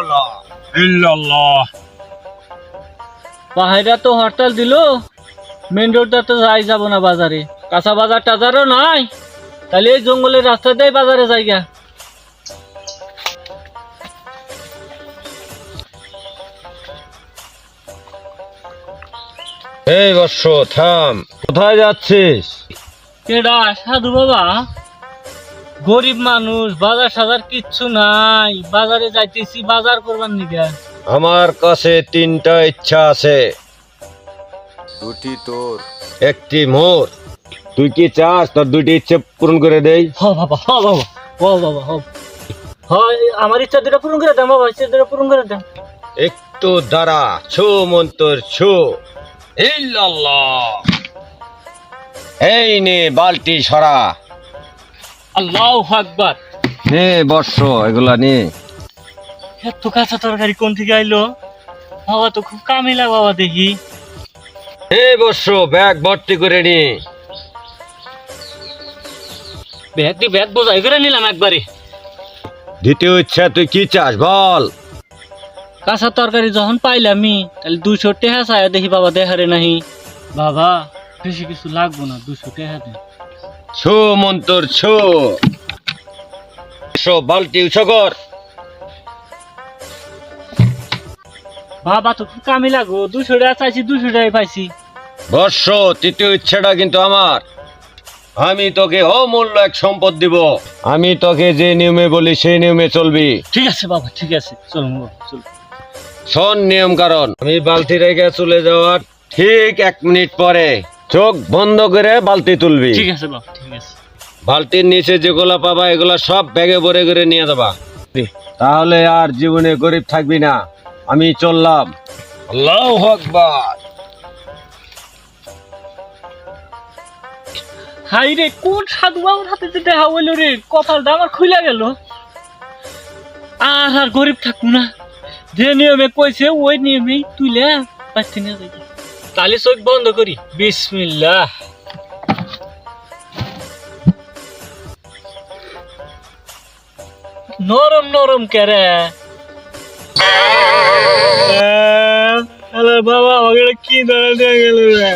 ইল্লাল্লাহ ইল্লাল্লাহ। পাহাড়া তো হরতাল দিল, মেন রোডটা তো যাই যাব না বাজারে, কাঁচা বাজার টাজারও নাই, তাহলে এই জঙ্গলের রাস্তা দিয়ে বাজারে যাইগা। এই বৎস থাম, কোথায় যাচ্ছিস? কেডা সাধু বাবা? গরিব মানুষ, বাজার সাজার কিচ্ছু নাই, বাজারে যাইতেছি বাজার করবার নিগা। আমার কাছে তিনটা ইচ্ছা আছে, দুটি তোর, একটি মোর। তুই কি চাস তোর দুইটি ইচ্ছে পূরণ করে দেই? হ বাবা, হ বাবা, হ বাবা, হ। হয় আমার ইচ্ছা দুটা পূরণ করে দেন বাবা, ইচ্ছা দুটা পূরণ করে দেন। একটু দাঁড়া, ছু মন্তর ছু। ইল্লাল্লাহ। এই নে বালতি সরা। আল্লাহু আকবার। নে বর্ষ এগুলা নে। এত কাঁচা তরকারি কোন থেকে আইলো? বাবা তো খুব কামিলা বাবা দেখি। এই বর্ষ ব্যাগ ভর্তি করে নি। ব্যাগ বোঝাই করে নিলাম একবারে। দ্বিতীয় ইচ্ছা তুই কি চাস বল? কাঁচা তরকারি যখন পাইলামই, তাহলে 200 টাকা চাই দেখি বাবা, দেখারে নাহি। বাবা বেশি কিছু লাগবো না, 200 টাকা দেন। ছু মন্তর ছু। বালতি উঁচু কর। বাবা তো খুব কামিলা গো, 200 টাকা চাইছি, 200 টাকাই পাইছি। বর্ষ তৃতীয় ইচ্ছাটা কিন্তু আমার। আমি তোকে অমূল্য এক সম্পদ দিব। আমি তোকে যে নিয়মে বলি সেই নিয়মে চলবি। ঠিক আছে বাবা, ঠিক আছে, চলুন বাবা, চল। শোন নিয়ম কারণ, আমি বালতি রেখে চলে যাওয়ার ঠিক 1 মিনিট পরে চোখ বন্ধ করে বালতি তুলবি। ঠিক আছে বাবা, ঠিক আছে। বালতির নিচে যেগুলা পাবা এগুলা সব ব্যাগে ভরে করে নিয়ে যাবা। তাহলে আর জীবনে গরিব থাকবি না। আমি চললাম। আল্লাহু আকবার। হাই রে, কোন সাধু বাবার হাতে যে দেখা হইলো রে, কপালটা আমার খুইলা গেল। আর গরিব থাকবো না, যে নিয়মে কইছে ওই নিয়মেই তুইলে পাচ্ছি না যাই। তাহলে চোখ বন্ধ করি, বিসমিল্লাহ। নরম নরম কেরে বাবা, আমাকে কি ধরে দিয়ে গেল রে।